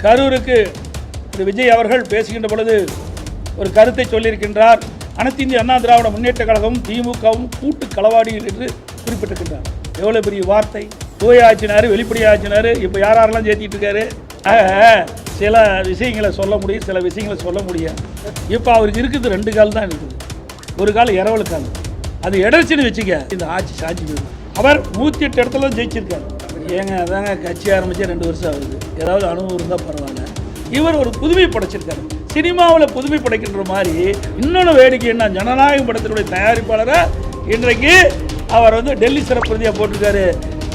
கரூருக்கு திரு விஜய் அவர்கள் பேசுகின்ற பொழுது ஒரு கருத்தை சொல்லியிருக்கின்றார். அனைத்து இந்திய அண்ணா திராவிட முன்னேற்ற கழகமும் திமுகவும் கூட்டு களவாடிகள் என்று குறிப்பிட்டிருக்கின்றார். எவ்வளோ பெரிய வார்த்தை! தூய ஆட்சினார், வெளிப்படை ஆட்சினார், இப்போ யாரெல்லாம் சேர்த்திட்டு இருக்காரு. சில விஷயங்களை சொல்ல முடியும், சில விஷயங்களை சொல்ல முடியாது. இப்போ அவருக்கு இருக்குது 2 கால் தான் இருக்குது. ஒரு கால் இரவல் கால், அது எடர்ச்சின்னு வச்சுக்க இந்த ஆட்சி சாட்சி போயிடும். அவர் 108 இடத்துல ஜெயிச்சிருக்காரு. ஏங்க அதாங்க கட்சி ஆரம்பித்து 2 வருஷம் ஆகுது. ஏதாவது அனுபவம் இருந்தால் பரவாயில்ல. இவர் ஒரு புதுமை படைச்சிருக்காரு. சினிமாவில் புதுமை படைக்கின்ற மாதிரி இன்னொன்று வேடிக்கை என்ன, ஜனநாயக படத்தினுடைய தயாரிப்பாளரை இன்றைக்கு அவர் டெல்லி சிறப்பு பிரதியாக போட்டிருக்காரு.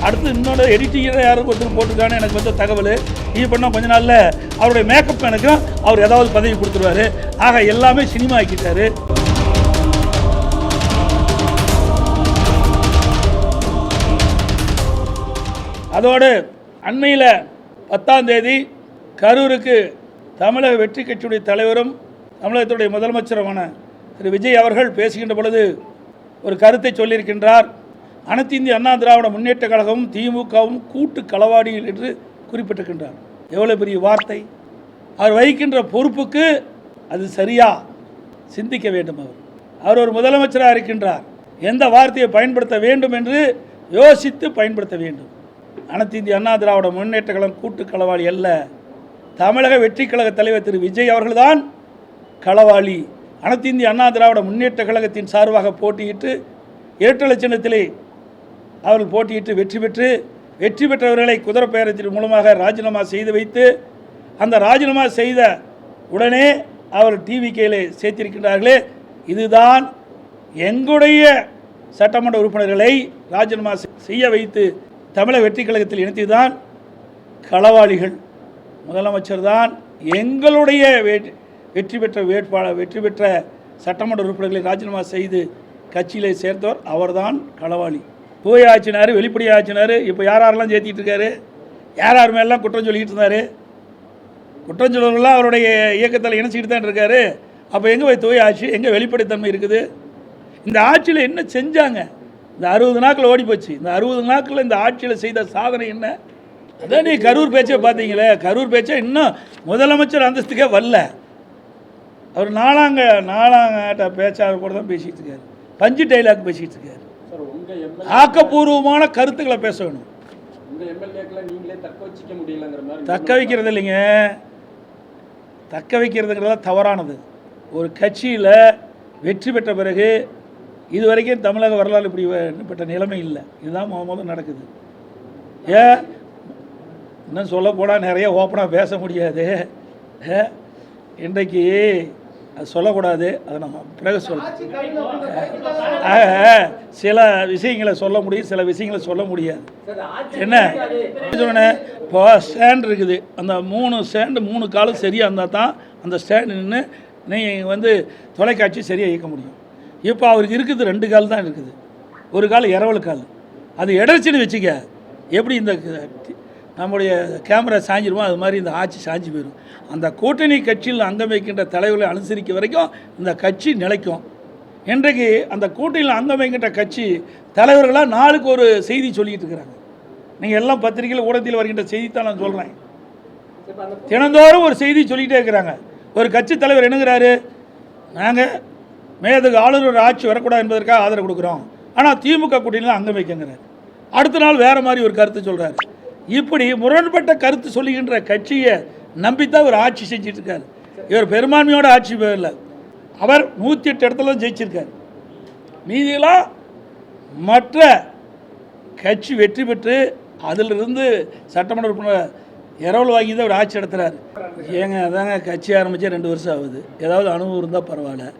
அடுத்து இன்னொரு எடிட்டிங்கை யாரும் ஒருத்தர் போட்டிருக்கான்னு எனக்கு வந்த தகவல். இது பண்ணால் கொஞ்ச நாளில் அவருடைய மேக்கப் மேனுக்கும் அவர் ஏதாவது பதவி கொடுத்துருவாரு. ஆக எல்லாமே சினிமா ஆக்கிட்டாரு. அதோடு அண்மையில் 10ஆம் தேதி கரூருக்கு தமிழக வெற்றி கட்சியுடைய தலைவரும் தமிழகத்துடைய முதலமைச்சருமான திரு விஜய் அவர்கள் பேசுகின்ற பொழுது ஒரு கருத்தை சொல்லியிருக்கின்றார். அனைத்து இந்திய அண்ணா திராவிட முன்னேற்ற கழகமும் திமுகவும் கூட்டு களவாடிகள் என்று குறிப்பிட்டிருக்கின்றார். எவ்வளோ பெரிய வார்த்தை! அவர் வகிக்கின்ற பொறுப்புக்கு அது சரியா சிந்திக்க வேண்டும். அவர் ஒரு முதலமைச்சராக இருக்கின்றார். எந்த வார்த்தையை பயன்படுத்த வேண்டும் என்று யோசித்து பயன்படுத்த வேண்டும். அனைத்து இந்திய அண்ணா திராவிட முன்னேற்ற கழகம் கூட்டு களவாளி அல்ல. தமிழக வெற்றி கழக தலைவர் திரு விஜய் அவர்கள்தான் களவாளி. அனைத்து இந்திய அண்ணா திராவிட முன்னேற்ற கழகத்தின் சார்பாக போட்டியிட்டு இரட்டை சின்னத்திலே அவர்கள் போட்டியிட்டு வெற்றி பெற்றவர்களை குதிரை பேரத்தின் மூலமாக ராஜினாமா செய்து வைத்து அந்த ராஜினாமா செய்த உடனே அவர் டிவிகேயில் சேர்த்திருக்கின்றார்களே, இதுதான் எங்களுடைய சட்டமன்ற உறுப்பினர்களை ராஜினாமா செய்ய வைத்து தமிழக வெற்றி கழகத்தில் இணைத்துதான் களவாளிகள். முதலமைச்சர் தான் எங்களுடைய வெற்றி பெற்ற வேட்பாளர், வெற்றி பெற்ற சட்டமன்ற உறுப்பினர்களை ராஜினாமா செய்து கட்சியிலே சேர்த்தவர் அவர்தான் களவாளி. தூய ஆட்சினார், வெளிப்படை ஆட்சினார், இப்போ யாரெல்லாம் சேர்த்திட்டு இருக்காரு, யார் மேலாம் குற்றம் சொல்லிக்கிட்டு இருந்தார். குற்றம் சொல்லுவவர்கள்லாம் அவருடைய இயக்கத்தில் இணைச்சிக்கிட்டு தான் இருக்காரு. அப்போ எங்கே போய் தூய ஆட்சி, எங்கே வெளிப்படைத்தன்மை இருக்குது? இந்த ஆட்சியில் என்ன செஞ்சாங்க? இந்த 60 நாட்கள் ஓடி போச்சு. இந்த 60 நாட்களில் இந்த ஆட்சியில் செய்த சாதனை என்ன? அதான் நீ கரூர் பேச்சை பார்த்தீங்களே, கரூர் பேச்சை இன்னும் முதலமைச்சர் அந்தஸ்துக்கே வரல. அவர் நாலாங்காட்ட பேச்சாளர் கூட தான் பேசிகிட்டு இருக்காரு. பஞ்சு டைலாக் பேசிகிட்டு இருக்காரு. ஆக்கப்பூர்வமான கருத்துக்களை பேச வேணும். தக்க வைக்கிறது இல்லைங்க, தக்க வைக்கிறதுங்கிறத தவறானது. ஒரு கட்சியில் வெற்றி பெற்ற பிறகு இதுவரைக்கும் தமிழக வரலாறு இப்படிப்பட்ட நிலைமை இல்லை. இதுதான் முதல்ல நடக்குது. இன்னும் சொல்ல போனால் நிறைய ஓப்பனாக பேச முடியாது. இன்றைக்கு அது சொல்லக்கூடாது, அதை நம்ம பிறகு சொல்ல. சில விஷயங்களை சொல்ல முடியும், சில விஷயங்களை சொல்ல முடியாது. என்ன சொன்னேன், இப்போ ஸ்டாண்ட் இருக்குது, அந்த 3 ஸ்டாண்டு 3 காலும் சரியாக இருந்தால் தான் அந்த ஸ்டாண்டு நின்று நீங்கள் தொலைக்காட்சி சரியாக இயக்க முடியும். இப்போ அவருக்கு இருக்குது 2 கால் தான் இருக்குது. ஒரு கால் இரவல் கால், அது எடர்ச்சின்னு வச்சுக்க. எப்படி இந்த நம்முடைய கேமரா சாஞ்சிருமோ அது மாதிரி இந்த ஆட்சி சாஞ்சி போயிடும். அந்த கூட்டணி கட்சியில் அங்கம் வைக்கின்ற தலைவர்களை அனுசரிக்க வரைக்கும் இந்த கட்சி நிலைக்கும். இன்றைக்கு அந்த கூட்டணியில் அங்கம் வைக்கின்ற கட்சி தலைவர்களாக நாளுக்கு ஒரு செய்தி சொல்லிக்கிட்டு இருக்கிறாங்க. நீங்கள் எல்லாம் பத்திரிகையில் ஊடகத்தில் வருகின்ற செய்தித்தான் நான் சொல்கிறேன். தினந்தோறும் ஒரு செய்தி சொல்லிகிட்டே இருக்கிறாங்க. ஒரு கட்சி தலைவர் என்னங்கிறாரு, நாங்கள் மேதுக்கு ஆளுநர் ஆட்சி வரக்கூடாது என்பதற்காக ஆதரவு கொடுக்குறோம், ஆனால் திமுக கூட்டணியில் அங்கம் வைக்கங்கிறார். அடுத்த நாள் வேறு மாதிரி ஒரு கருத்து சொல்கிறார். இப்படி முரண்பட்ட கருத்து சொல்லுகின்ற கட்சியை நம்பித்தான் இவர் ஆட்சி செஞ்சிட்டு இருக்காரு. இவர் பெரும்பான்மையோட ஆட்சி இல்லை. அவர் 108 இடத்துல ஜெயிச்சிருக்கார். மீதியெல்லாம் மற்ற கட்சி வெற்றி பெற்று அதிலிருந்து சட்டமன்ற உறுப்பினர் இரவல் வாங்கி தான் அவர் ஆட்சி நடத்துகிறார். ஏங்க அதாங்க கட்சி ஆரம்பித்தா 2 வருஷம் ஆகுது. ஏதாவது அனுபவம் இருந்தால் பரவாயில்ல,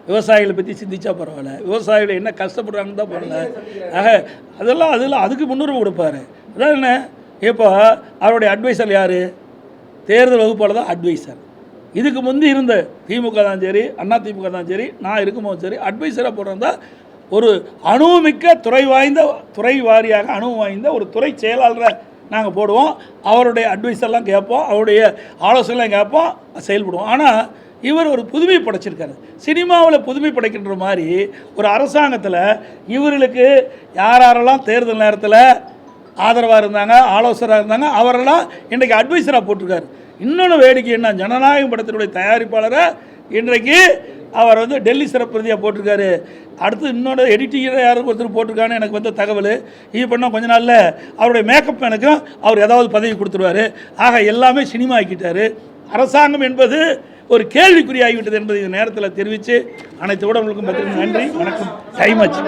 விவசாயிகளை பற்றி சிந்திச்சா பரவாயில்ல, விவசாயிகள் என்ன கஷ்டப்படுறாங்கன்னு தான் பரவாயில்ல. அதெல்லாம் அதுக்கு முன்னுரிமை கொடுப்பாரு. அதான் என்ன, இப்போ அவருடைய அட்வைசர் யார்? தேர்தல் வகுப்பாளர் தான் அட்வைசர். இதுக்கு முந்தி இருந்த திமுக தான் சரி, அண்ணா திமுக தான் சரி, நான் இருக்கும்போது சரி, அட்வைசராக போடுறதா ஒரு அனுபவமிக்க துறை வாரியாக அனுபவம் வாய்ந்த ஒரு துறை செயலாளரை நாங்கள் போடுவோம். அவருடைய அட்வைஸெல்லாம் கேட்போம், அவருடைய ஆலோசனைலாம் கேட்போம், செயல்படுவோம். ஆனால் இவர் ஒரு புதுமை படைச்சிருக்காரு. சினிமாவில் புதுமை படைக்கின்ற மாதிரி ஒரு அரசாங்கத்தில் இவர்களுக்கு யாரெல்லாம் தேர்தல் நேரத்தில் ஆதரவாக இருந்தாங்க, ஆலோசகராக இருந்தாங்க, அவரெல்லாம் இன்றைக்கி அட்வைசராக போட்டிருக்காரு. இன்னொன்று வேடிக்கை என்ன, ஜனநாயகம் படத்தினுடைய தயாரிப்பாளரை இன்றைக்கு அவர் வந்து டெல்லி சிறப்பு பிரதியாக போட்டிருக்காரு. அடுத்து இன்னொரு எடிட்டிங்கரை யாரும் ஒருத்தர் போட்டிருக்கான்னு எனக்கு வந்த தகவல். இது பண்ணால் கொஞ்ச நாளில் அவருடைய மேக்கப் மேனுக்கும் அவர் ஏதாவது பதவி கொடுத்துருவார். ஆக எல்லாமே சினிமா ஆக்கிட்டார். அரசாங்கம் என்பது ஒரு கேள்விக்குறியாகிவிட்டது என்பதை இந்த நேரத்தில் தெரிவித்து அனைத்து ஊடகங்களுக்கும் பத்திரிகை நன்றி, வணக்கம். டைம் ஆச்சு.